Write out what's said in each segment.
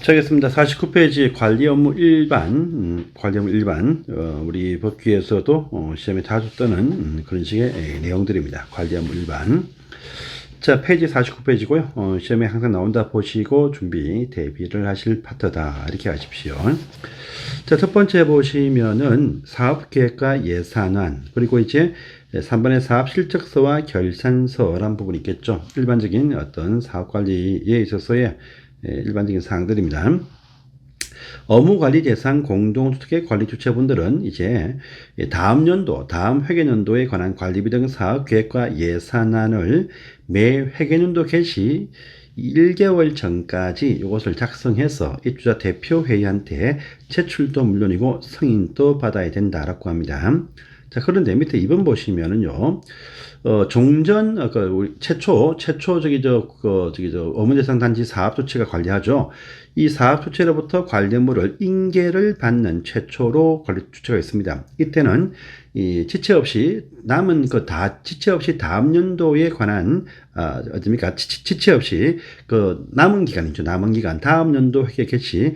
하겠습니다. 49페이지 관리 업무 일반, 관리 업무 일반, 우리 법규에서도 시험에 자주 뜨는 그런 식의 내용들입니다. 관리 업무 일반. 자, 페이지 49페이지고요. 시험에 항상 나온다 보시고 준비, 대비를 하실 파트다. 이렇게 하십시오. 자, 첫 번째 보시면은 사업계획과 예산안, 그리고 이제 3번의 사업실적서와 결산서라는 부분이 있겠죠. 일반적인 어떤 사업관리에 있어서의 일반적인 사항들입니다. 업무관리 대상 공동주택의 관리 주체분들은 이제 다음 연도, 다음 회계연도에 관한 관리비 등 사업계획과 예산안을 매 회계연도 개시 1개월 전까지 이것을 작성해서 입주자 대표회의한테 제출도 물론이고 승인도 받아야 된다라고 합니다. 자, 그런데 밑에 2번 보시면은요, 종전, 최초, 업무대상 단지 사업주체가 관리하죠. 이 사업주체로부터 관리 업무를 인계를 받는 최초로 관리 주체가 있습니다. 이때는 이 지체 없이 남은 지체 없이 다음 연도에 관한 어딥니까? 지체 없이 남은 기간이죠. 남은 기간, 다음 연도 회계 개시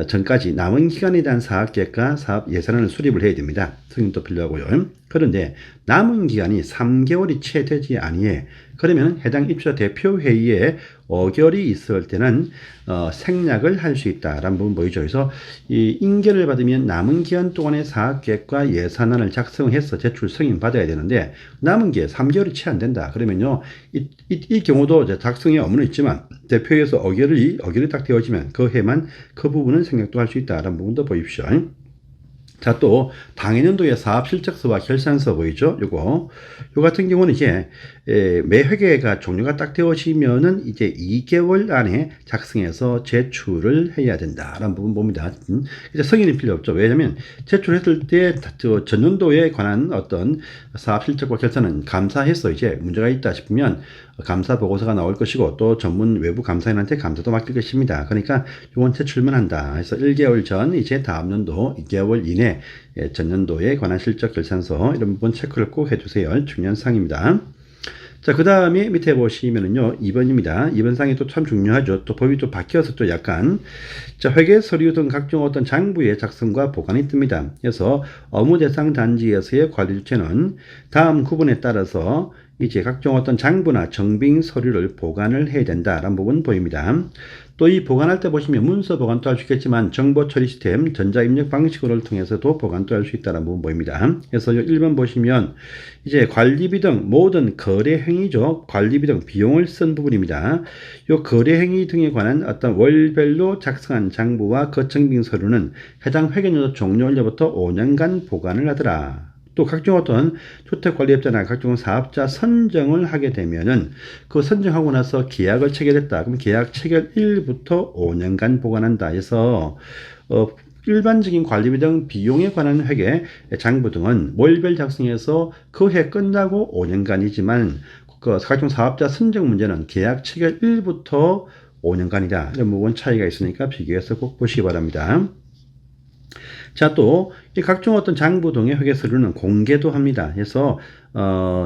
전까지 남은 기간에 대한 사업계획과 사업 예산안을 수립을 해야 됩니다. 승인도 필요하고요. 그런데 남은 기간이 3개월이 채 되지 아니해. 그러면 해당 입주자 대표회의에 5개월이 있을 때는 생략을 할 수 있다라는 부분 보이죠. 그래서 이 인계를 받으면 남은 기간 동안의 사업계획과 예산안을 작성해서 제출 승인 받아야 되는데 남은 게 3개월이 채 안 된다. 그러면요, 이 경우도 작성에 업무는 있지만 대표회의에서 5개월이 딱 되어지면 그 해만 그 부분은 생략도 할 수 있다라는 부분도 보십시오. 자, 또 당해년도의 사업실적서와 결산서 보이죠? 요 같은 경우는 이제 매 회계가 종료가 딱 되어지면은 이제 2개월 안에 작성해서 제출을 해야 된다라는 부분 봅니다. 이제 승인이 필요 없죠. 왜냐하면 제출했을 때 전년도에 관한 어떤 사업실적과 결산은 감사해서 이제 문제가 있다 싶으면 감사 보고서가 나올 것이고 또 전문 외부 감사인한테 감사도 맡길 것입니다. 그러니까 요건 제출만 한다. 그래서 1개월 전 이제 다음 연도 2개월 이내 전년도에 관한 실적 결산서 이런 부분 체크를 꼭 해주세요. 중요한 사항입니다. 자, 그 다음에 밑에 보시면은요, 2번입니다. 2번 사항이 또 참 중요하죠. 또 법이 또 바뀌어서 또 약간, 자, 회계 서류 등 각종 어떤 장부의 작성과 보관이 뜹니다. 그래서 업무 대상 단지에서의 관리 주체는 다음 구분에 따라서 이제 각종 어떤 장부나 정빙 서류를 보관을 해야 된다라는 부분 보입니다. 또 이 보관할 때 보시면 문서 보관도 할 수 있겠지만 정보 처리 시스템, 전자입력 방식을 통해서도 보관도 할 수 있다는 부분 보입니다. 그래서 1번 보시면 이제 관리비 등 모든 거래 행위죠. 관리비 등 비용을 쓴 부분입니다. 이 거래 행위 등에 관한 어떤 월별로 작성한 장부와 거정빙 서류는 해당 회계연도 종료일로부터 5년간 보관을 하더라. 또 각종 어떤 주택관리업자나 각종 사업자 선정을 하게 되면은 그 선정하고 나서 계약을 체결했다. 그럼 계약 체결일부터 5년간 보관한다 해서 일반적인 관리비 등 비용에 관한 회계, 장부 등은 월별 작성해서 그 해 끝나고 5년간이지만 그 각종 사업자 선정 문제는 계약 체결일부터 5년간이다. 이런 부분 차이가 있으니까 비교해서 꼭 보시기 바랍니다. 자, 또 이 각종 어떤 장부 등의 회계 서류는 공개도 합니다. 그래서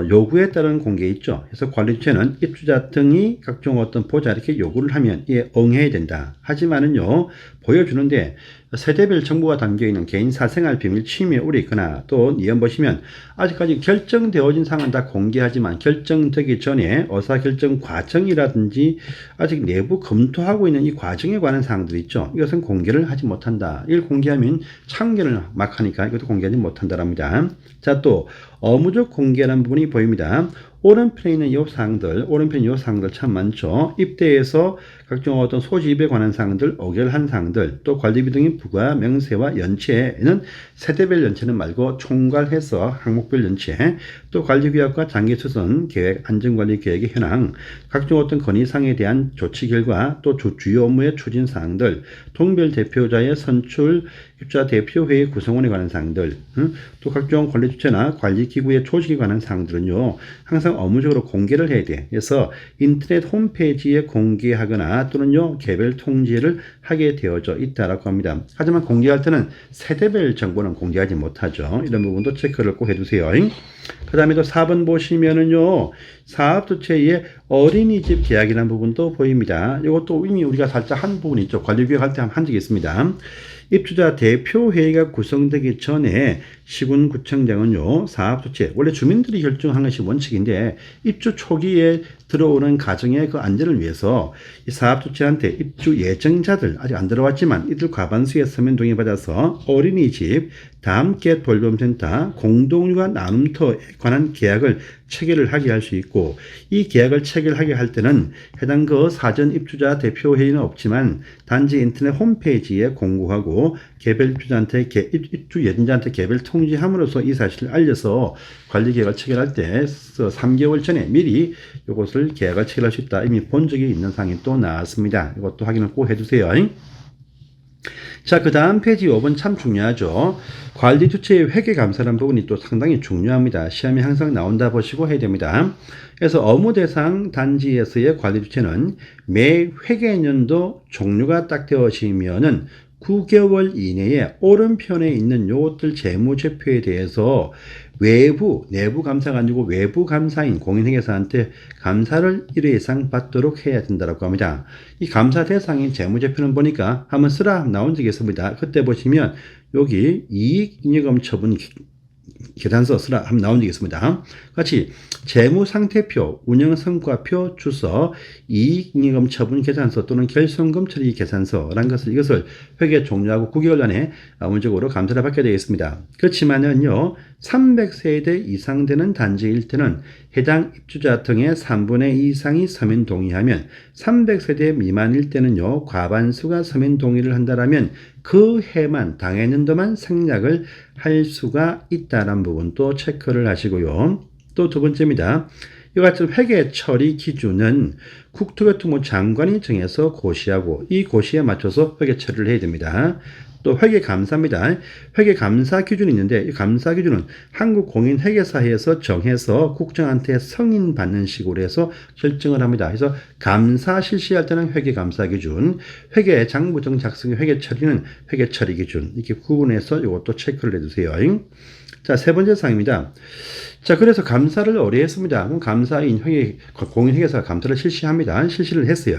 요구에 따른 공개 있죠. 그래서 관리 주체는 입주자 등이 각종 어떤 보자 이렇게 요구를 하면 이에 응해야 된다. 하지만은요, 보여주는데 세대별 정보가 담겨 있는 개인 사생활 비밀 침해 우려 있거나 또 이연 보시면 아직까지 결정되어진 사항은 다 공개하지만 결정되기 전에 의사결정 과정이라든지 아직 내부 검토하고 있는 이 과정에 관한 사항들이 있죠. 이것은 공개를 하지 못한다. 이걸 공개하면 참견을 막 하니까 이것도 공개하지 못한다랍니다. 자, 또 업무적 공개라는 부분이 보입니다. 오른편에 있는 이 사항들 참 많죠. 입대에서 각종 어떤 소집에 관한 사항들, 의결한 사항들, 또 관리비 등의 부과, 명세와 연체에는 세대별 연체는 말고 총괄해서 항목별 연체, 또 관리규약과 장기수선 계획, 안전관리 계획의 현황, 각종 어떤 건의사항에 대한 조치 결과, 또 주요 업무의 추진 사항들, 동별 대표자의 선출, 입주자 대표회의 구성원에 관한 사항들, 또 각종 관리 주체나 관리 기구의 조직에 관한 사항들은요, 항상 업무적으로 공개를 해야 돼. 그래서 인터넷 홈페이지에 공개하거나 또는요, 개별 통지를 하게 되어져 있다라고 합니다. 하지만 공개할 때는 세대별 정보는 공개하지 못하죠. 이런 부분도 체크를 꼭 해두세요. 그 다음에 또 4번 보시면은요, 사업주체의 어린이집 계약이라는 부분도 보입니다. 이것도 이미 우리가 살짝 한 부분이 있죠. 관리계획할 때 한 적이 있습니다. 입주자 대표회의가 구성되기 전에 시군구청장은요, 사업주체, 원래 주민들이 결정하는 것이 원칙인데, 입주 초기에 들어오는 가정의 그 안전을 위해서 이 사업주체한테 입주 예정자들, 아직 안 들어왔지만 이들 과반수의 서면 동의 받아서 어린이집, 다함께 돌봄센터, 공동육아 나눔터에 관한 계약을 체결을 하게 할 수 있고, 이 계약을 체결하게 할 때는 해당 그 사전 입주자 대표회의는 없지만 단지 인터넷 홈페이지에 공고하고 개별 입주자한테 입주 예정자한테 개별 통지함으로써 이 사실을 알려서 관리 계약을 체결할 때 3개월 전에 미리 이것을 계약을 체결할 수 있다. 이미 본 적이 있는 사항이 또 나왔습니다. 이것도 확인을 꼭 해주세요. 자, 그 다음 페이지 5번 참 중요하죠. 관리 주체의 회계 감사라는 부분이 또 상당히 중요합니다. 시험에 항상 나온다 보시고 해야 됩니다. 그래서 업무 대상 단지에서의 관리 주체는 매 회계연도 종료가 딱 되어지면은 9개월 이내에 오른편에 있는 요것들 재무제표에 대해서 외부, 내부 감사가 아니고 외부 감사인 공인회계사한테 감사를 1회 이상 받도록 해야 된다고 합니다. 이 감사 대상인 재무제표는 보니까 한번 쓰라 나온 적이 있습니다. 그때 보시면 여기 이익잉여금 처분 계산서 쓰라 한번 나온 적이 있습니다. 같이 재무상태표, 운영성과표, 주서, 이익잉여금 처분 계산서 또는 결손금 처리 계산서라는 것을 이것을 회계 종료하고 9개월 안에 원적으로 감사를 받게 되어 있습니다. 그렇지만은요, 300세대 이상 되는 단지일 때는 해당 입주자 등의 3분의 2 이상이 서면 동의하면, 300세대 미만일 때는요, 과반수가 서면 동의를 한다라면 그 해만 당해년도만 생략을 할 수가 있다는 부분도 체크를 하시고요. 또 두 번째입니다. 이와 같은 회계 처리 기준은 국토교통부 장관이 정해서 고시하고 이 고시에 맞춰서 회계 처리를 해야 됩니다. 또 회계 감사입니다. 회계 감사 기준이 있는데 이 감사 기준은 한국공인회계사에서 정해서 국정한테 승인받는 식으로 해서 결정을 합니다. 그래서 감사 실시할 때는 회계 감사 기준, 회계 장부 등 작성의 회계 처리는 회계 처리 기준, 이렇게 구분해서 이것도 체크를 해주세요. 자, 세 번째 사항입니다. 자, 그래서 감사를 의뢰했습니다. 그럼 감사인 공인회계사가 감사를 실시합니다. 실시를 했어요.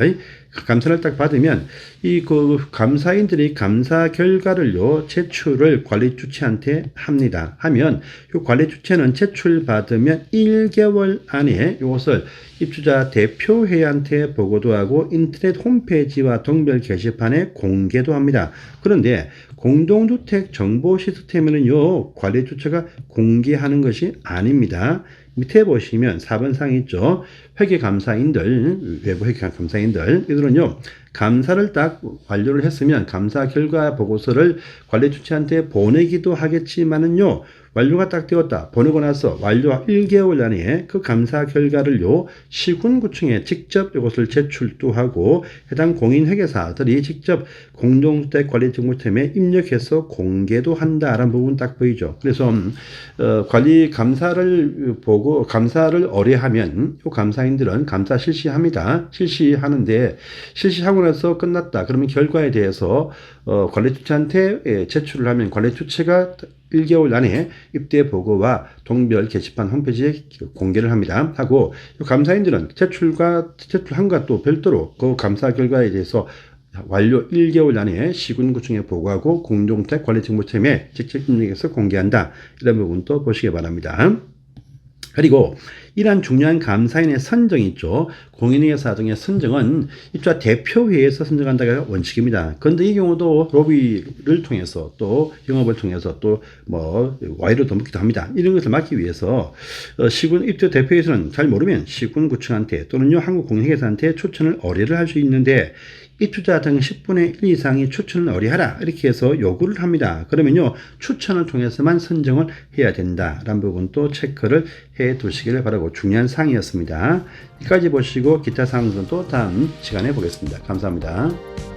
감사를 딱 받으면 이 감사인들이 감사 결과를요 제출을 관리 주체한테 합니다. 하면 이 관리 주체는 제출 받으면 1개월 안에 이것을 입주자 대표회의한테 보고도 하고 인터넷 홈페이지와 동별 게시판에 공개도 합니다. 그런데 공동주택 정보 시스템에는요 관리 주체가 공개하는 것이 아닙니다. 밑에 보시면 4번 상이 있죠. 회계감사인들, 외부 회계감사인들, 이들은요, 감사를 딱 완료를 했으면 감사 결과 보고서를 관리 주체한테 보내기도 하겠지만은요, 완료가 딱 되었다. 보내고 나서 완료 1개월 안에 그 감사 결과를요, 시군구청에 직접 이것을 제출도 하고 해당 공인회계사들이 직접 공동주택관리정보팀에 입력해서 공개도 한다라는 부분 딱 보이죠. 그래서 관리 감사를 보고 감사를 의뢰하면 이 감사인들은 감사 실시합니다. 실시하는데 실시하고 나서 끝났다. 그러면 결과에 대해서 관리 주체한테 제출을 하면 관리 주체가 1개월 안에 입대 보고와 동별 게시판 홈페이지에 공개를 합니다. 하고 감사인들은 제출한과 또 별도로 그 감사 결과에 대해서 완료 1개월 안에 시군구청에 보고하고 공동주택관리정보팀에 직접 입력해서 공개한다. 이런 부분도 보시기 바랍니다. 그리고 이러한 중요한 감사인의 선정이 있죠. 공인회계사 등의 선정은 입주자 대표회의에서 선정한다가 원칙입니다. 그런데 이 경우도 로비를 통해서 또 영업을 통해서 또 와이로 덤기도 합니다. 이런 것을 막기 위해서 시군 입주자 대표회의에서는 잘 모르면 시군구청한테 또는요 한국공인회계사한테 추천을 의뢰를 할 수 있는데 입주자 등 10분의 1 이상이 추천을 의뢰하라 이렇게 해서 요구를 합니다. 그러면요 추천을 통해서만 선정을 해야 된다라는 부분도 체크를 해 두시기를 바라고 중요한 사항이었습니다. 여기까지 보시고 기타 사항들은 또 다음 시간에 보겠습니다. 감사합니다.